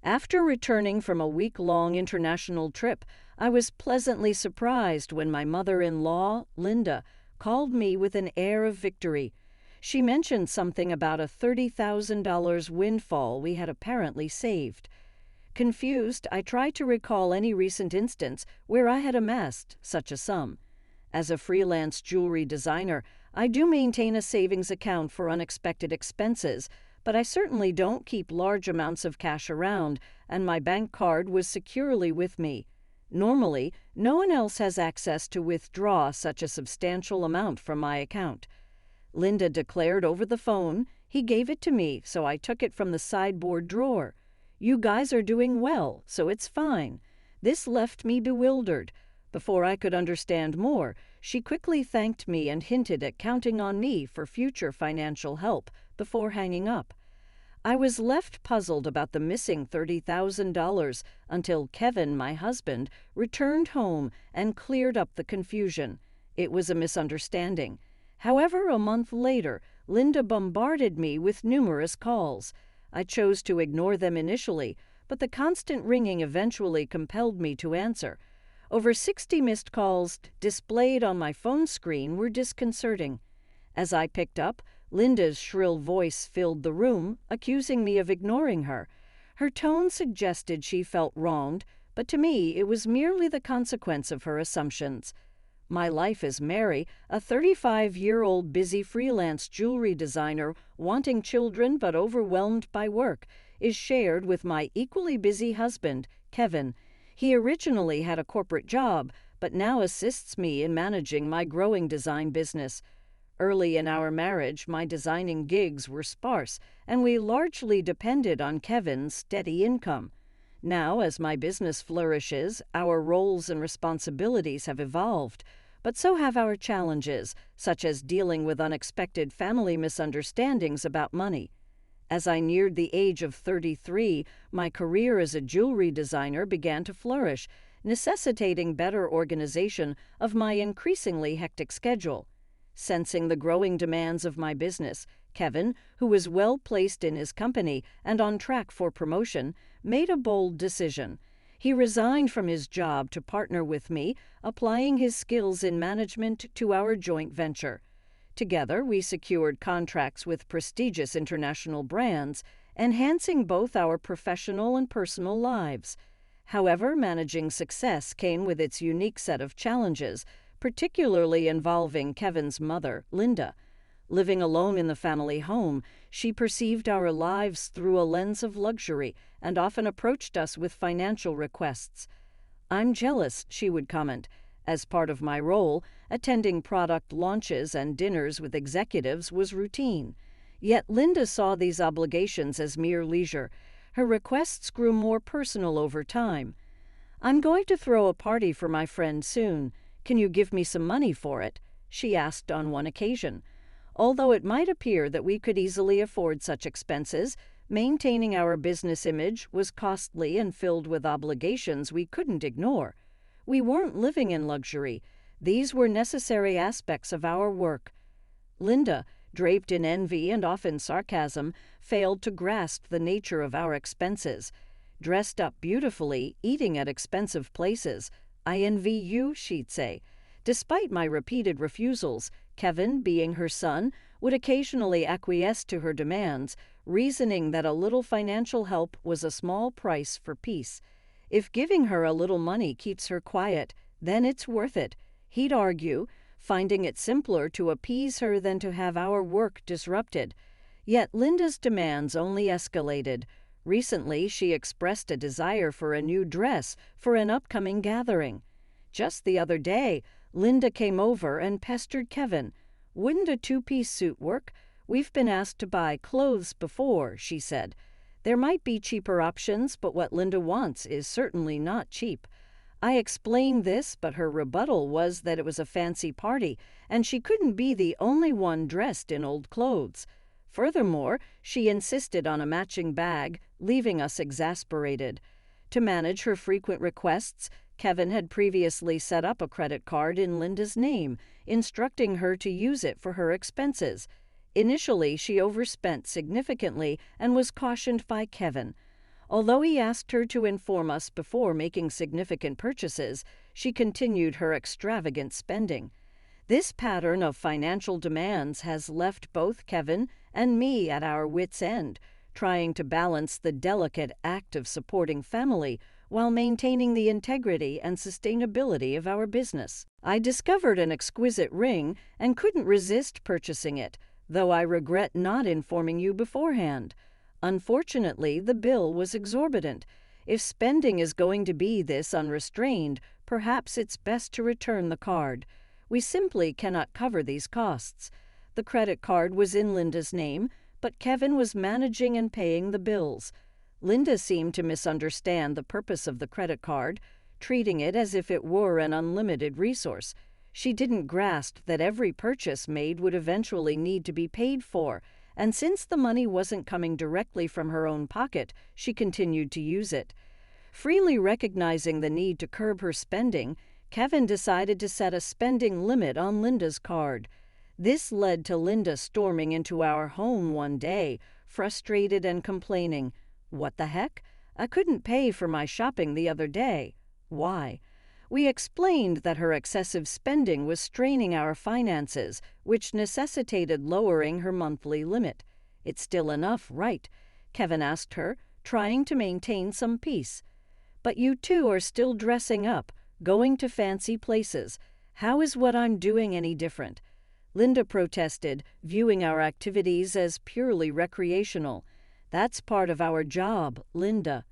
After returning from a week-long international trip, I was pleasantly surprised when my mother-in-law, Linda, called me with an air of victory. She mentioned something about a $30,000 windfall we had apparently saved. Confused, I tried to recall any recent instance where I had amassed such a sum. As a freelance jewelry designer, I do maintain a savings account for unexpected expenses, but I certainly don't keep large amounts of cash around, and my bank card was securely with me. Normally, no one else has access to withdraw such a substantial amount from my account. Linda declared over the phone. He gave it to me, so I took it from the sideboard drawer. You guys are doing well, so it's fine. This left me bewildered. Before I could understand more, she quickly thanked me and hinted at counting on me for future financial help before hanging up. I was left puzzled about the missing $30,000 until Kevin, my husband, returned home and cleared up the confusion. It was a misunderstanding. However, a month later, Linda bombarded me with numerous calls. I chose to ignore them initially, but the constant ringing eventually compelled me to answer. Over 60 missed calls displayed on my phone screen were disconcerting. As I picked up, Linda's shrill voice filled the room, accusing me of ignoring her. Her tone suggested she felt wronged, but to me it was merely the consequence of her assumptions. My life as Mary, a 35-year-old busy freelance jewelry designer wanting children but overwhelmed by work, is shared with my equally busy husband, Kevin. He originally had a corporate job, but now assists me in managing my growing design business. Early in our marriage, my designing gigs were sparse, and we largely depended on Kevin's steady income. Now, as my business flourishes, our roles and responsibilities have evolved, but so have our challenges, such as dealing with unexpected family misunderstandings about money. As I neared the age of 33, my career as a jewelry designer began to flourish, necessitating better organization of my increasingly hectic schedule. Sensing the growing demands of my business, Kevin, who was well placed in his company and on track for promotion, made a bold decision. He resigned from his job to partner with me, applying his skills in management to our joint venture. Together, we secured contracts with prestigious international brands, enhancing both our professional and personal lives. However, managing success came with its unique set of challenges, particularly involving Kevin's mother, Linda. Living alone in the family home, she perceived our lives through a lens of luxury and often approached us with financial requests. "I'm jealous," she would comment. As part of my role, attending product launches and dinners with executives was routine. Yet Linda saw these obligations as mere leisure. Her requests grew more personal over time. "I'm going to throw a party for my friend soon. Can you give me some money for it?" she asked on one occasion. Although it might appear that we could easily afford such expenses, maintaining our business image was costly and filled with obligations we couldn't ignore. We weren't living in luxury. These were necessary aspects of our work. Linda, draped in envy and often sarcasm, failed to grasp the nature of our expenses. Dressed up beautifully, eating at expensive places. "I envy you," she'd say. Despite my repeated refusals, Kevin, being her son, would occasionally acquiesce to her demands, reasoning that a little financial help was a small price for peace. If giving her a little money keeps her quiet, then it's worth it, he'd argue, finding it simpler to appease her than to have our work disrupted. Yet Linda's demands only escalated. Recently, she expressed a desire for a new dress for an upcoming gathering. Just the other day, Linda came over and pestered Kevin. "Wouldn't a two-piece suit work? We've been asked to buy clothes before," she said. There might be cheaper options, but what Linda wants is certainly not cheap. I explained this, but her rebuttal was that it was a fancy party, and she couldn't be the only one dressed in old clothes. Furthermore, she insisted on a matching bag, leaving us exasperated. To manage her frequent requests, Kevin had previously set up a credit card in Linda's name, instructing her to use it for her expenses. Initially, she overspent significantly and was cautioned by Kevin. Although he asked her to inform us before making significant purchases, she continued her extravagant spending. This pattern of financial demands has left both Kevin and me at our wits' end, trying to balance the delicate act of supporting family while maintaining the integrity and sustainability of our business. I discovered an exquisite ring and couldn't resist purchasing it, though I regret not informing you beforehand. Unfortunately, the bill was exorbitant. If spending is going to be this unrestrained, perhaps it's best to return the card. We simply cannot cover these costs. The credit card was in Linda's name, but Kevin was managing and paying the bills. Linda seemed to misunderstand the purpose of the credit card, treating it as if it were an unlimited resource. She didn't grasp that every purchase made would eventually need to be paid for, and since the money wasn't coming directly from her own pocket, she continued to use it. Freely recognizing the need to curb her spending, Kevin decided to set a spending limit on Linda's card. This led to Linda storming into our home one day, frustrated and complaining. "What the heck? I couldn't pay for my shopping the other day. Why?" We explained that her excessive spending was straining our finances, which necessitated lowering her monthly limit. "It's still enough, right?" Kevin asked her, trying to maintain some peace. "But you two are still dressing up, going to fancy places. How is what I'm doing any different?" Linda protested, viewing our activities as purely recreational. "That's part of our job, Linda."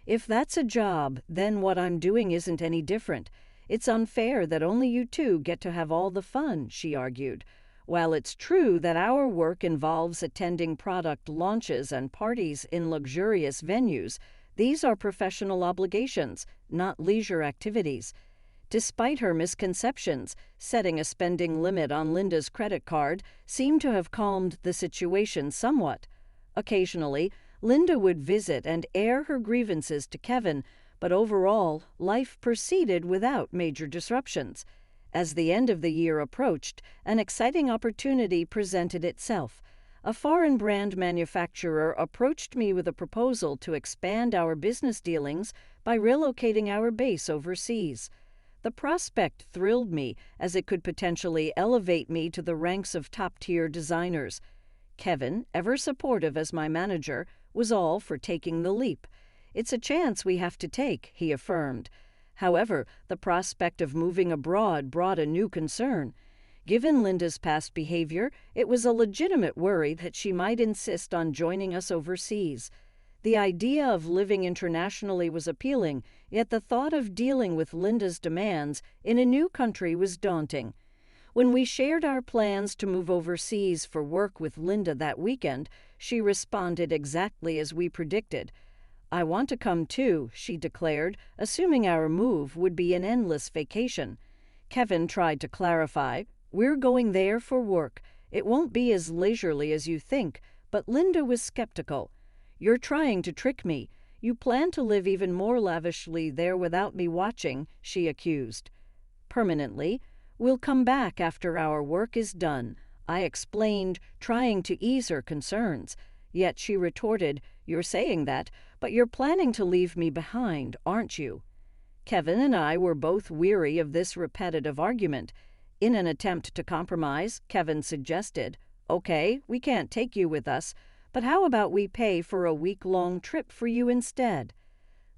"If that's a job, then what I'm doing isn't any different. It's unfair that only you two get to have all the fun," she argued. "While it's true that our work involves attending product launches and parties in luxurious venues, these are professional obligations, not leisure activities." Despite her misconceptions, setting a spending limit on Linda's credit card seemed to have calmed the situation somewhat. Occasionally, Linda would visit and air her grievances to Kevin, but overall, life proceeded without major disruptions. As the end of the year approached, an exciting opportunity presented itself. A foreign brand manufacturer approached me with a proposal to expand our business dealings by relocating our base overseas. The prospect thrilled me, as it could potentially elevate me to the ranks of top-tier designers. Kevin, ever supportive as my manager, was all for taking the leap. "It's a chance we have to take," he affirmed. However, the prospect of moving abroad brought a new concern. Given Linda's past behavior, it was a legitimate worry that she might insist on joining us overseas. The idea of living internationally was appealing, yet the thought of dealing with Linda's demands in a new country was daunting. When we shared our plans to move overseas for work with Linda that weekend, she responded exactly as we predicted. "I want to come too," she declared, assuming our move would be an endless vacation. Kevin tried to clarify. "We're going there for work. It won't be as leisurely as you think," but Linda was skeptical. "You're trying to trick me. You plan to live even more lavishly there without me watching," she accused. "Permanently. We'll come back after our work is done," I explained, trying to ease her concerns. Yet she retorted, "You're saying that, but you're planning to leave me behind, aren't you?" Kevin and I were both weary of this repetitive argument. In an attempt to compromise, Kevin suggested, "Okay, we can't take you with us, but how about we pay for a week-long trip for you instead?"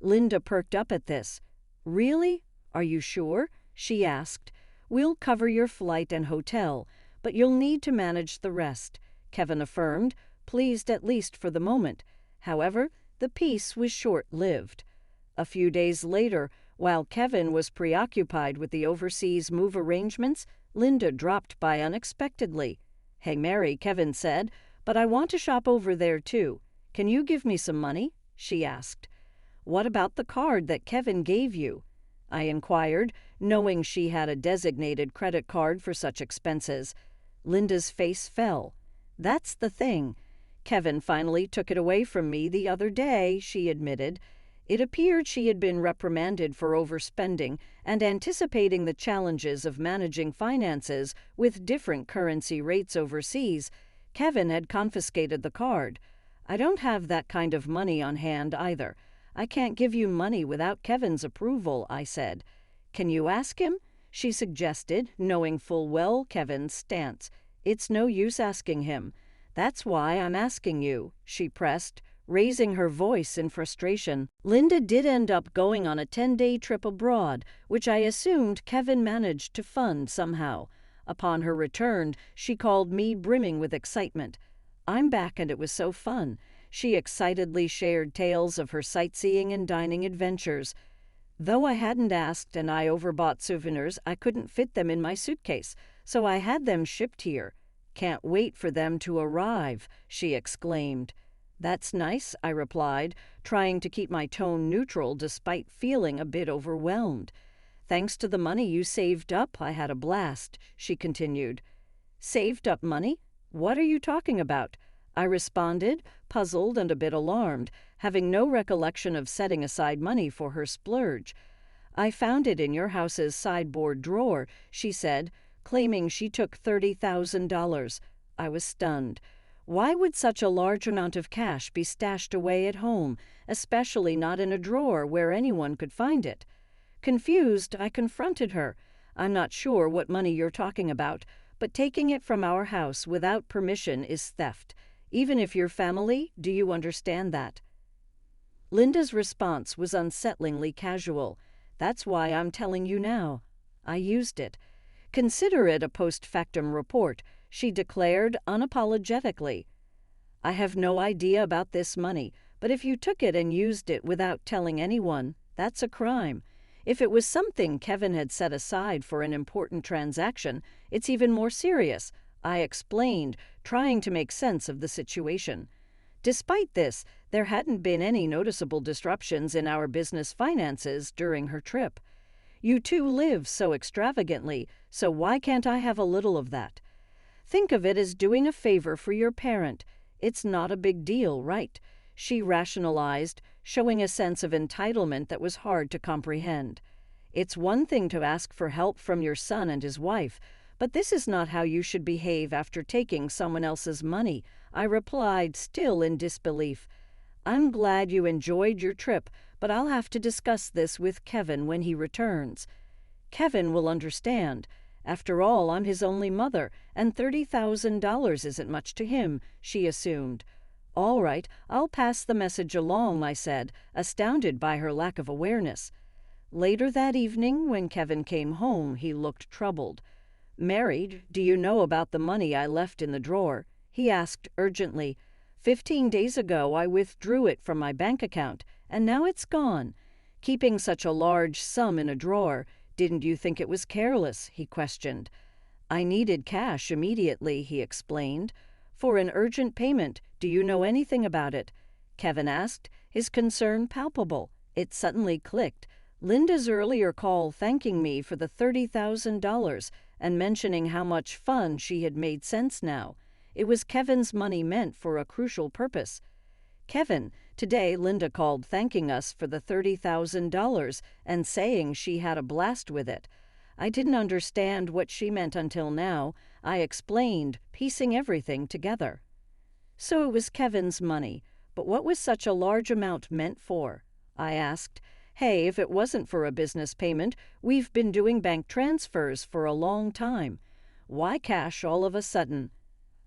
Linda perked up at this. "Really? Are you sure?" she asked. "We'll cover your flight and hotel, but you'll need to manage the rest," Kevin affirmed, pleased at least for the moment. However, the peace was short-lived. A few days later, while Kevin was preoccupied with the overseas move arrangements, Linda dropped by unexpectedly. "Hey, Mary," Kevin said, "but I want to shop over there too. Can you give me some money?" she asked. "What about the card that Kevin gave you?" I inquired, knowing she had a designated credit card for such expenses. Linda's face fell. "That's the thing. Kevin finally took it away from me the other day," she admitted. It appeared she had been reprimanded for overspending, and anticipating the challenges of managing finances with different currency rates overseas, Kevin had confiscated the card. "I don't have that kind of money on hand either. I can't give you money without Kevin's approval, I said. Can you ask him? She suggested, knowing full well Kevin's stance. It's no use asking him. That's why I'm asking you, she pressed, raising her voice in frustration. Linda did end up going on a 10-day trip abroad, which I assumed Kevin managed to fund somehow. Upon her return, she called me brimming with excitement. I'm back and it was so fun. She excitedly shared tales of her sightseeing and dining adventures. Though I hadn't asked and I overbought souvenirs, I couldn't fit them in my suitcase, so I had them shipped here. Can't wait for them to arrive, she exclaimed. That's nice, I replied, trying to keep my tone neutral despite feeling a bit overwhelmed. Thanks to the money you saved up, I had a blast, she continued. Saved up money? What are you talking about? I responded, puzzled and a bit alarmed, having no recollection of setting aside money for her splurge. I found it in your house's sideboard drawer, she said, claiming she took $30,000. I was stunned. Why would such a large amount of cash be stashed away at home, especially not in a drawer where anyone could find it? Confused, I confronted her. I'm not sure what money you're talking about, but taking it from our house without permission is theft. Even if you're family, do you understand that? Linda's response was unsettlingly casual. That's why I'm telling you now. I used it. Consider it a post factum report, she declared unapologetically. I have no idea about this money, but if you took it and used it without telling anyone, that's a crime. If it was something Kevin had set aside for an important transaction, it's even more serious, I explained, trying to make sense of the situation. Despite this, there hadn't been any noticeable disruptions in our business finances during her trip. You two live so extravagantly, so why can't I have a little of that? Think of it as doing a favor for your parent. It's not a big deal, right? She rationalized, showing a sense of entitlement that was hard to comprehend. It's one thing to ask for help from your son and his wife, but this is not how you should behave after taking someone else's money, I replied, still in disbelief. I'm glad you enjoyed your trip, but I'll have to discuss this with Kevin when he returns. Kevin will understand. After all, I'm his only mother, and $30,000 isn't much to him, she assumed. All right, I'll pass the message along, I said, astounded by her lack of awareness. Later that evening, when Kevin came home, he looked troubled. Married, do you know about the money I left in the drawer? He asked urgently. 15 days ago, I withdrew it from my bank account, and now it's gone. Keeping such a large sum in a drawer, didn't you think it was careless? He questioned. I needed cash immediately, he explained. For an urgent payment, do you know anything about it? Kevin asked, his concern palpable. It suddenly clicked. Linda's earlier call thanking me for the $30,000 and mentioning how much fun she had made sense now. It was Kevin's money meant for a crucial purpose. Kevin, today Linda called thanking us for the $30,000 and saying she had a blast with it. I didn't understand what she meant until now. I explained, piecing everything together. So it was Kevin's money, but what was such a large amount meant for? I asked. Hey, if it wasn't for a business payment, we've been doing bank transfers for a long time. Why cash all of a sudden?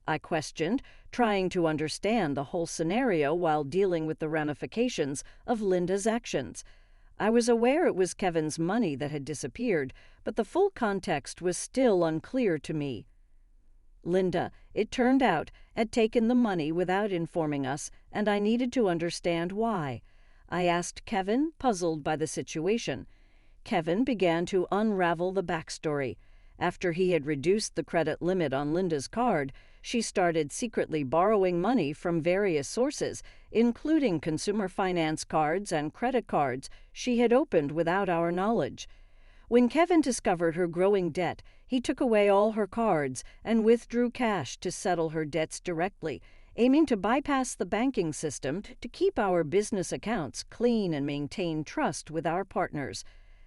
I questioned, trying to understand the whole scenario while dealing with the ramifications of Linda's actions. I was aware it was Kevin's money that had disappeared, but the full context was still unclear to me. Linda, it turned out, had taken the money without informing us, and I needed to understand why. I asked Kevin, puzzled by the situation. Kevin began to unravel the backstory. After he had reduced the credit limit on Linda's card, she started secretly borrowing money from various sources, including consumer finance cards and credit cards she had opened without our knowledge. When Kevin discovered her growing debt, he took away all her cards and withdrew cash to settle her debts directly, aiming to bypass the banking system to keep our business accounts clean and maintain trust with our partners.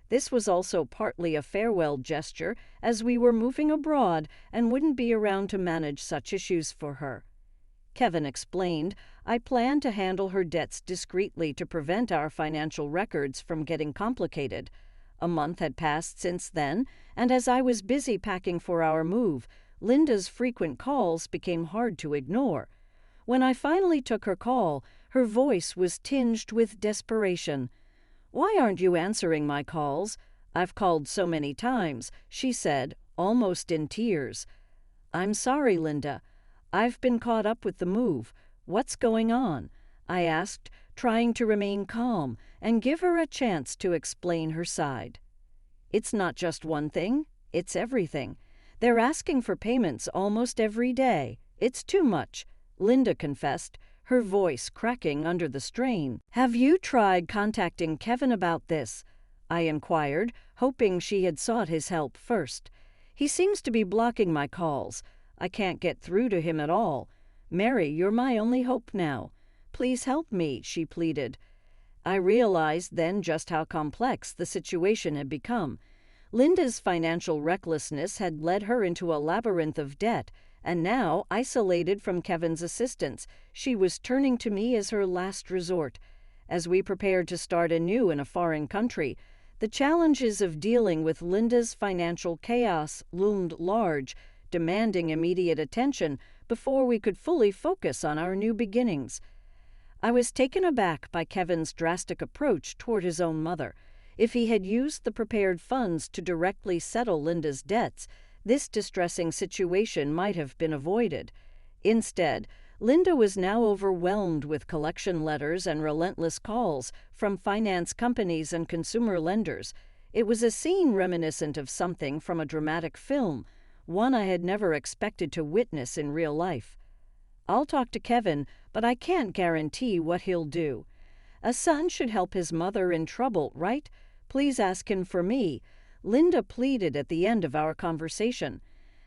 This was also partly a farewell gesture, as we were moving abroad and wouldn't be around to manage such issues for her. Kevin explained. I plan to handle her debts discreetly to prevent our financial records from getting complicated. A month had passed since then, and as I was busy packing for our move, Linda's frequent calls became hard to ignore. When I finally took her call, her voice was tinged with desperation. "Why aren't you answering my calls? I've called so many times," she said, almost in tears. "I'm sorry, Linda. I've been caught up with the move. What's going on?" I asked, trying to remain calm and give her a chance to explain her side. "It's not just one thing, it's everything. They're asking for payments almost every day. It's too much," Linda confessed, her voice cracking under the strain. "Have you tried contacting Kevin about this?" I inquired, hoping she had sought his help first. "He seems to be blocking my calls. I can't get through to him at all. Mary, you're my only hope now. Please help me," she pleaded. I realized then just how complex the situation had become. Linda's financial recklessness had led her into a labyrinth of debt, and now, isolated from Kevin's assistance, she was turning to me as her last resort. As we prepared to start anew in a foreign country, the challenges of dealing with Linda's financial chaos loomed large, demanding immediate attention before we could fully focus on our new beginnings. I was taken aback by Kevin's drastic approach toward his own mother. If he had used the prepared funds to directly settle Linda's debts, this distressing situation might have been avoided. Instead, Linda was now overwhelmed with collection letters and relentless calls from finance companies and consumer lenders. It was a scene reminiscent of something from a dramatic film, one I had never expected to witness in real life. "I'll talk to Kevin, but I can't guarantee what he'll do. A son should help his mother in trouble, right? Please ask him for me," Linda pleaded at the end of our conversation.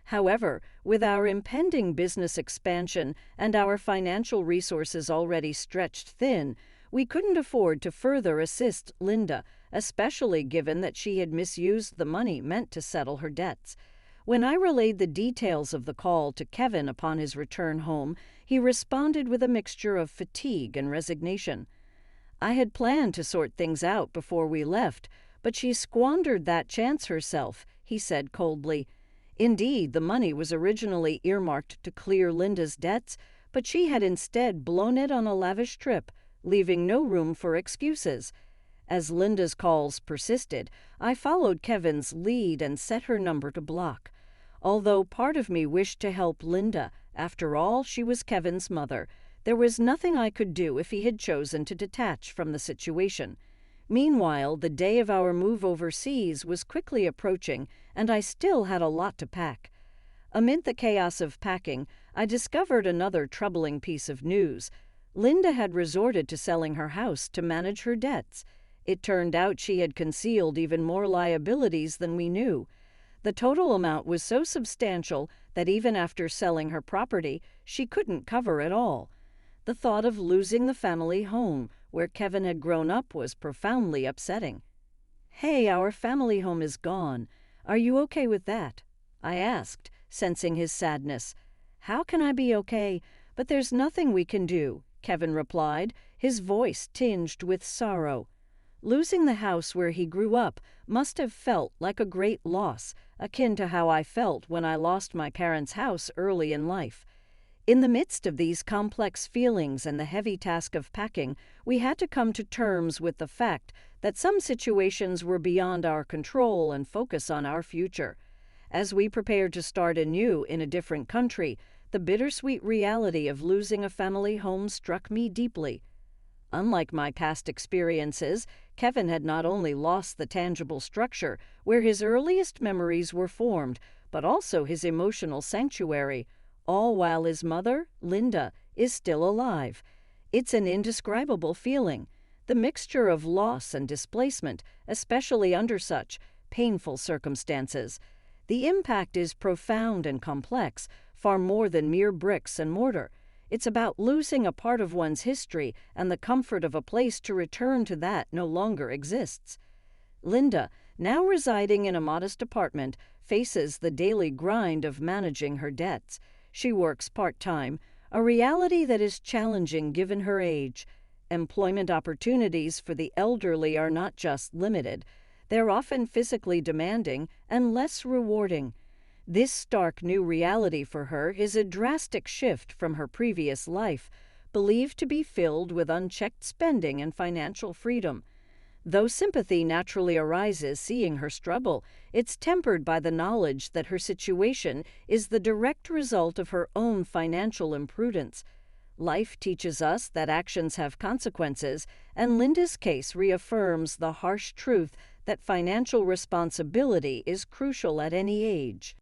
However, with our impending business expansion and our financial resources already stretched thin, we couldn't afford to further assist Linda, especially given that she had misused the money meant to settle her debts. When I relayed the details of the call to Kevin upon his return home, he responded with a mixture of fatigue and resignation. "I had planned to sort things out before we left, but she squandered that chance herself," he said coldly. Indeed, the money was originally earmarked to clear Linda's debts, but she had instead blown it on a lavish trip, leaving no room for excuses. As Linda's calls persisted, I followed Kevin's lead and set her number to block. Although part of me wished to help Linda, after all, she was Kevin's mother, there was nothing I could do if he had chosen to detach from the situation. Meanwhile, the day of our move overseas was quickly approaching, and I still had a lot to pack. Amid the chaos of packing, I discovered another troubling piece of news. Linda had resorted to selling her house to manage her debts. It turned out she had concealed even more liabilities than we knew. The total amount was so substantial that even after selling her property, she couldn't cover it all. The thought of losing the family home where Kevin had grown up was profoundly upsetting. "Hey, our family home is gone. Are you okay with that?" I asked, sensing his sadness. "How can I be okay? But there's nothing we can do," Kevin replied, his voice tinged with sorrow. Losing the house where he grew up must have felt like a great loss, akin to how I felt when I lost my parents' house early in life. In the midst of these complex feelings and the heavy task of packing, we had to come to terms with the fact that some situations were beyond our control and focus on our future. As we prepared to start anew in a different country, the bittersweet reality of losing a family home struck me deeply. Unlike my past experiences, Kevin had not only lost the tangible structure where his earliest memories were formed, but also his emotional sanctuary, all while his mother, Linda, is still alive. It's an indescribable feeling, the mixture of loss and displacement, especially under such painful circumstances. The impact is profound and complex, far more than mere bricks and mortar. It's about losing a part of one's history and the comfort of a place to return to that no longer exists. Linda, now residing in a modest apartment, faces the daily grind of managing her debts. She works part-time, a reality that is challenging given her age. Employment opportunities for the elderly are not just limited, they're often physically demanding and less rewarding. This stark new reality for her is a drastic shift from her previous life, believed to be filled with unchecked spending and financial freedom. Though sympathy naturally arises seeing her struggle, it's tempered by the knowledge that her situation is the direct result of her own financial imprudence. Life teaches us that actions have consequences, and Linda's case reaffirms the harsh truth that financial responsibility is crucial at any age.